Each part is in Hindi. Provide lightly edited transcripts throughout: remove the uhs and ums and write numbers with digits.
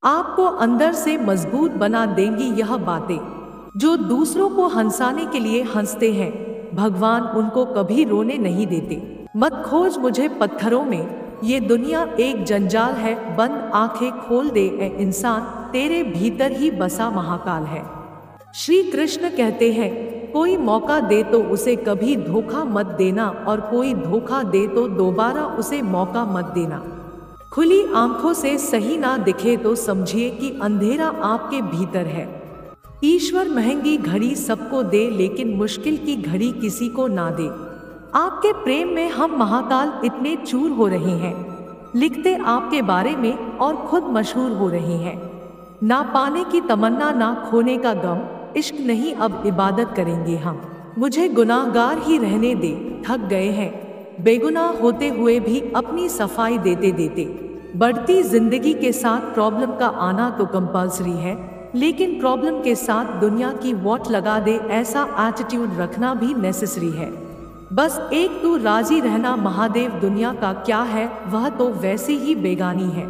आपको अंदर से मजबूत बना देंगी यह बातें। जो दूसरों को हंसाने के लिए हंसते हैं, भगवान उनको कभी रोने नहीं देते। मत खोज मुझे पत्थरों में, ये दुनिया एक जंजाल है। बंद आंखें खोल दे ए इंसान, तेरे भीतर ही बसा महाकाल है। श्री कृष्ण कहते हैं, कोई मौका दे तो उसे कभी धोखा मत देना, और कोई धोखा दे तो दोबारा उसे मौका मत देना। खुली आंखों से सही ना दिखे तो समझिए कि अंधेरा आपके भीतर है। ईश्वर महंगी घड़ी सबको दे, लेकिन मुश्किल की घड़ी किसी को ना दे। आपके प्रेम में हम महाकाल इतने चूर हो रहे हैं, लिखते आपके बारे में और खुद मशहूर हो रहे हैं। ना पाने की तमन्ना, ना खोने का गम, इश्क नहीं अब इबादत करेंगे हम। मुझे गुनाहगार ही रहने दे, थक गए हैं बेगुनाह होते हुए भी अपनी सफाई देते देते। बढ़ती जिंदगी के साथ प्रॉब्लम का आना तो कंपल्सरी है, लेकिन प्रॉब्लम के साथ दुनिया की वॉट लगा दे ऐसा एटीट्यूड रखना भी नेसेसरी है। बस एक तू राजी रहना महादेव, दुनिया का क्या है वह तो वैसी ही बेगानी है।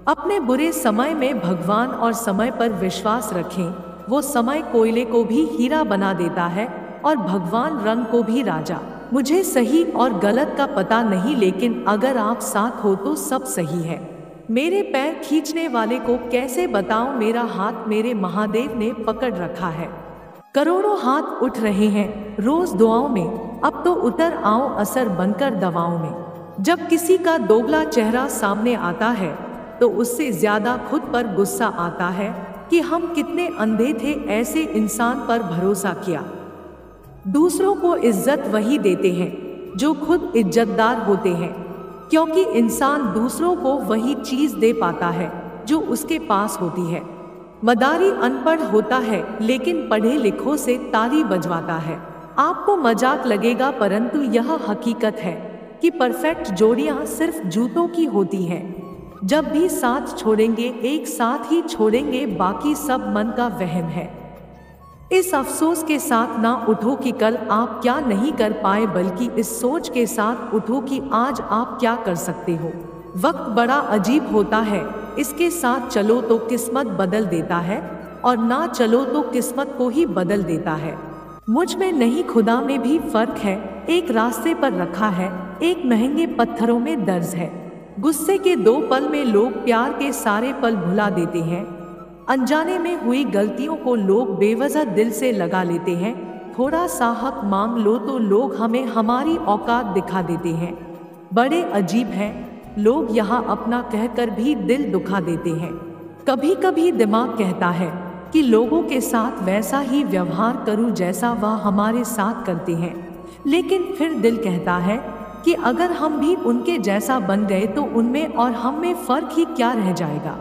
अपने बुरे समय में भगवान और समय पर विश्वास रखें, वो समय कोयले को भी हीरा बना देता है और भगवान रंग को भी राजा। मुझे सही और गलत का पता नहीं, लेकिन अगर आप साथ हो तो सब सही है। मेरे पैर खींचने वाले को कैसे बताऊं, मेरा हाथ मेरे महादेव ने पकड़ रखा है। करोड़ों हाथ उठ रहे हैं रोज दुआओं में, अब तो उतर आओ असर बनकर दवाओं में। जब किसी का दोगला चेहरा सामने आता है तो उससे ज्यादा खुद पर गुस्सा आता है कि हम कितने अंधे थे, ऐसे इंसान पर भरोसा किया। दूसरों को इज्जत वही देते हैं जो खुद इज्जतदार होते हैं, क्योंकि इंसान दूसरों को वही चीज दे पाता है जो उसके पास होती है। मदारी अनपढ़ होता है लेकिन पढ़े लिखों से ताली बजवाता है। आपको मजाक लगेगा, परंतु यह हकीकत है कि परफेक्ट जोड़ियां सिर्फ जूतों की होती हैं। जब भी साथ छोड़ेंगे एक साथ ही छोड़ेंगे, बाकी सब मन का वहम है। इस अफसोस के साथ ना उठो कि कल आप क्या नहीं कर पाए, बल्कि इस सोच के साथ उठो कि आज आप क्या कर सकते हो। वक्त बड़ा अजीब होता है, इसके साथ चलो तो किस्मत बदल देता है, और ना चलो तो किस्मत को ही बदल देता है। मुझ में नहीं खुदा में भी फर्क है, एक रास्ते पर रखा है, एक महंगे पत्थरों में दर्ज है। गुस्से के 2 पल में लोग प्यार के सारे पल भुला देते हैं। अनजाने में हुई गलतियों को लोग बेवजह दिल से लगा लेते हैं। थोड़ा सा हक मांग लो तो लोग हमें हमारी औकात दिखा देते हैं। बड़े अजीब हैं लोग, यहाँ अपना कहकर भी दिल दुखा देते हैं। कभी कभी दिमाग कहता है कि लोगों के साथ वैसा ही व्यवहार करूं जैसा वह हमारे साथ करते हैं, लेकिन फिर दिल कहता है कि अगर हम भी उनके जैसा बन गए तो उनमें और हम में फर्क ही क्या रह जाएगा।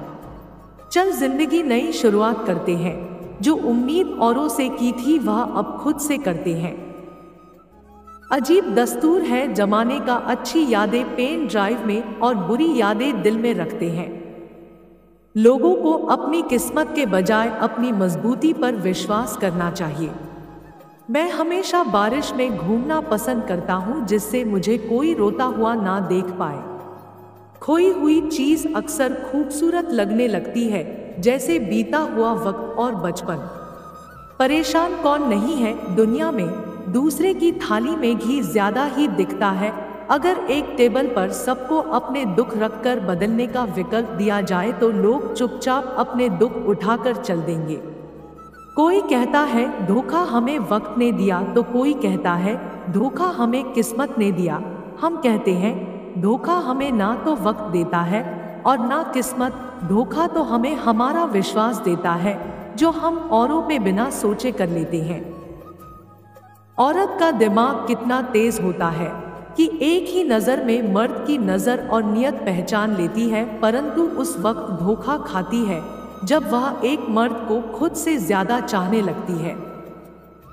चल जिंदगी नई शुरुआत करते हैं, जो उम्मीद औरों से की थी वह अब खुद से करते हैं। अजीब दस्तूर है जमाने का, अच्छी यादें पेन ड्राइव में और बुरी यादें दिल में रखते हैं। लोगों को अपनी किस्मत के बजाय अपनी मजबूती पर विश्वास करना चाहिए। मैं हमेशा बारिश में घूमना पसंद करता हूँ, जिससे मुझे कोई रोता हुआ ना देख पाए। खोई हुई चीज अक्सर खूबसूरत लगने लगती है, जैसे बीता हुआ वक्त और बचपन। परेशान कौन नहीं है दुनिया में, दूसरे की थाली में घी ज्यादा ही दिखता है। अगर एक टेबल पर सबको अपने दुख रखकर बदलने का विकल्प दिया जाए तो लोग चुपचाप अपने दुख उठाकर चल देंगे। कोई कहता है धोखा हमें वक्त ने दिया, तो कोई कहता है धोखा हमें किस्मत ने दिया। हम कहते हैं धोखा हमें ना तो वक्त देता है और ना किस्मत, धोखा तो हमें हमारा विश्वास देता है जो हम औरों पे बिना सोचे कर लेते हैं। औरत का दिमाग कितना तेज होता है कि एक ही नज़र में मर्द की नज़र और नियत पहचान लेती है, परंतु उस वक्त धोखा खाती है जब वह एक मर्द को खुद से ज्यादा चाहने लगती है।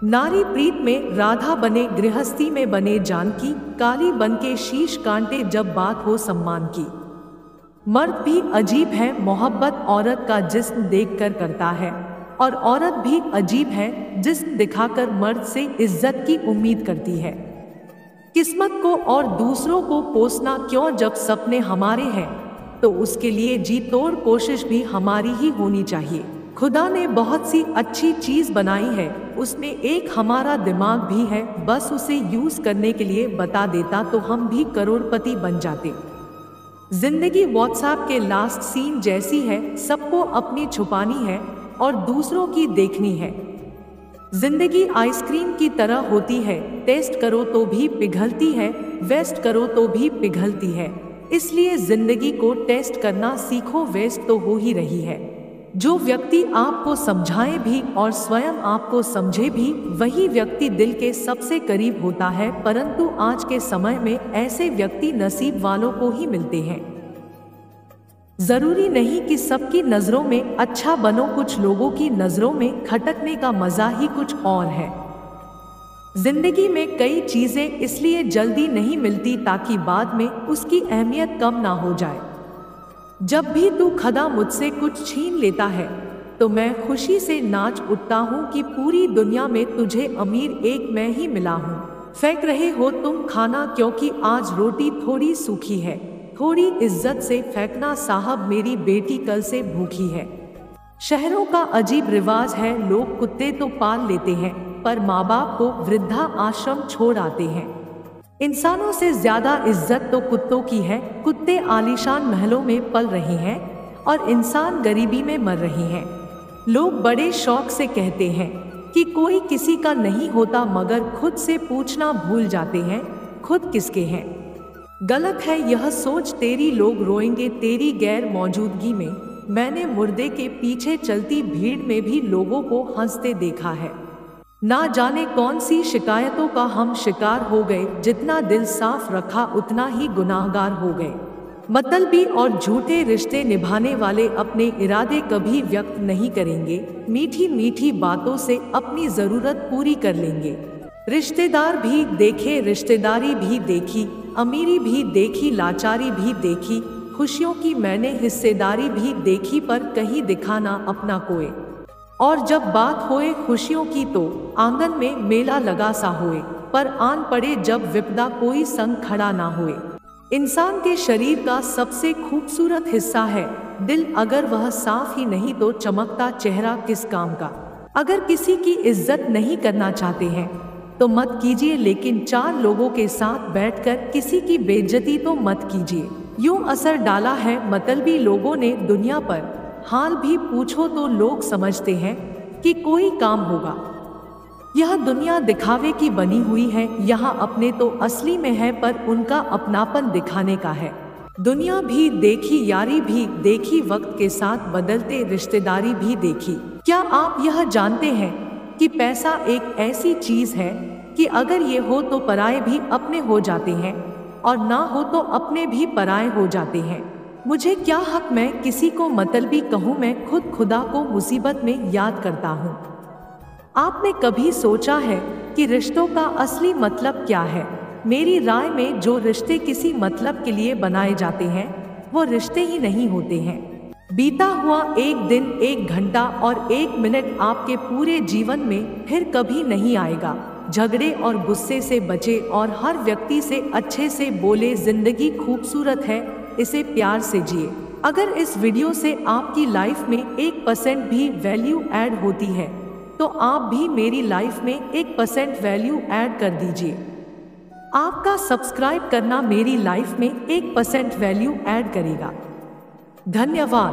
नारी प्रीत में राधा बने, गृहस्थी में बने जानकी, काली बन के शीश कांटे जब बात हो सम्मान की। मर्द भी अजीब है, मोहब्बत औरत का जिस्म देखकर करता है, और औरत भी अजीब है, जिस्म दिखाकर मर्द से इज्जत की उम्मीद करती है। किस्मत को और दूसरों को कोसना क्यों जब सपने हमारे हैं। तो उसके लिए जी तोड़ कोशिश भी हमारी ही होनी चाहिए। खुदा ने बहुत सी अच्छी चीज बनाई है, उसमें एक हमारा दिमाग भी है, बस उसे यूज करने के लिए बता देता तो हम भी करोड़पति बन जाते। जिंदगी व्हाट्सएप के लास्ट सीन जैसी है, सबको अपनी छुपानी है और दूसरों की देखनी है। जिंदगी आइसक्रीम की तरह होती है, टेस्ट करो तो भी पिघलती है, वेस्ट करो तो भी पिघलती है। इसलिए जिंदगी को टेस्ट करना सीखो, वेस्ट तो हो ही रही है। जो व्यक्ति आपको समझाए भी और स्वयं आपको समझे भी, वही व्यक्ति दिल के सबसे करीब होता है, परंतु आज के समय में ऐसे व्यक्ति नसीब वालों को ही मिलते हैं। जरूरी नहीं कि सबकी नजरों में अच्छा बनो, कुछ लोगों की नजरों में खटकने का मजा ही कुछ और है। जिंदगी में कई चीजें इसलिए जल्दी नहीं मिलती ताकि बाद में उसकी अहमियत कम ना हो जाए। जब भी तू खुदा मुझसे कुछ छीन लेता है तो मैं खुशी से नाच उठता हूँ कि पूरी दुनिया में तुझे अमीर एक मैं ही मिला हूँ। फेंक रहे हो तुम खाना क्योंकि आज रोटी थोड़ी सूखी है, थोड़ी इज्जत से फेंकना साहब, मेरी बेटी कल से भूखी है। शहरों का अजीब रिवाज है, लोग कुत्ते तो पाल लेते हैं पर माँ बाप को वृद्धा आश्रम छोड़ आते हैं। इंसानों से ज्यादा इज्जत तो कुत्तों की है। कुत्ते आलीशान महलों में पल रहे हैं और इंसान गरीबी में मर रहे हैं। लोग बड़े शौक से कहते हैं कि कोई किसी का नहीं होता, मगर खुद से पूछना भूल जाते हैं खुद किसके हैं। गलत है यह सोच तेरी, लोग रोएंगे तेरी गैर मौजूदगी में। मैंने मुर्दे के पीछे चलती भीड़ में भी लोगों को हंसते देखा है। ना जाने कौन सी शिकायतों का हम शिकार हो गए, जितना दिल साफ रखा उतना ही गुनाहगार हो गए। मतलबी और झूठे रिश्ते निभाने वाले अपने इरादे कभी व्यक्त नहीं करेंगे, मीठी मीठी बातों से अपनी जरूरत पूरी कर लेंगे। रिश्तेदार भी देखे, रिश्तेदारी भी देखी, अमीरी भी देखी, लाचारी भी देखी, खुशियों की मैंने हिस्सेदारी भी देखी, पर कहीं दिखाना अपना कोई। और जब बात होए खुशियों की तो आंगन में मेला लगा सा होए, पर आन पड़े जब विपदा कोई संग खड़ा ना होए। इंसान के शरीर का सबसे खूबसूरत हिस्सा है दिल, अगर वह साफ ही नहीं तो चमकता चेहरा किस काम का। अगर किसी की इज्जत नहीं करना चाहते हैं तो मत कीजिए, लेकिन चार लोगों के साथ बैठकर किसी की बेइज्जती तो मत कीजिए। यूं असर डाला है मतलबी लोगों ने दुनिया पर, हाल भी पूछो तो लोग समझते हैं कि कोई काम होगा। यह दुनिया दिखावे की बनी हुई है, यहाँ अपने तो असली में है पर उनका अपनापन दिखाने का है। दुनिया भी देखी, यारी भी देखी, वक्त के साथ बदलते रिश्तेदारी भी देखी। क्या आप यह जानते हैं कि पैसा एक ऐसी चीज है कि अगर ये हो तो पराये भी अपने हो जाते हैं और ना हो तो अपने भी पराये हो जाते हैं। मुझे क्या हक मैं किसी को मतलबी कहूँ, मैं खुद खुदा को मुसीबत में याद करता हूँ। आपने कभी सोचा है कि रिश्तों का असली मतलब क्या है? मेरी राय में जो रिश्ते किसी मतलब के लिए बनाए जाते हैं वो रिश्ते ही नहीं होते हैं। बीता हुआ एक दिन, एक घंटा और एक मिनट आपके पूरे जीवन में फिर कभी नहीं आएगा। झगड़े और गुस्से से बचे और हर व्यक्ति से अच्छे से बोले। जिंदगी खूबसूरत है, इसे प्यार से जिए। अगर इस वीडियो से आपकी लाइफ में 1% भी वैल्यू ऐड होती है तो आप भी मेरी लाइफ में 1% वैल्यू ऐड कर दीजिए। आपका सब्सक्राइब करना मेरी लाइफ में 1% वैल्यू ऐड करेगा। धन्यवाद।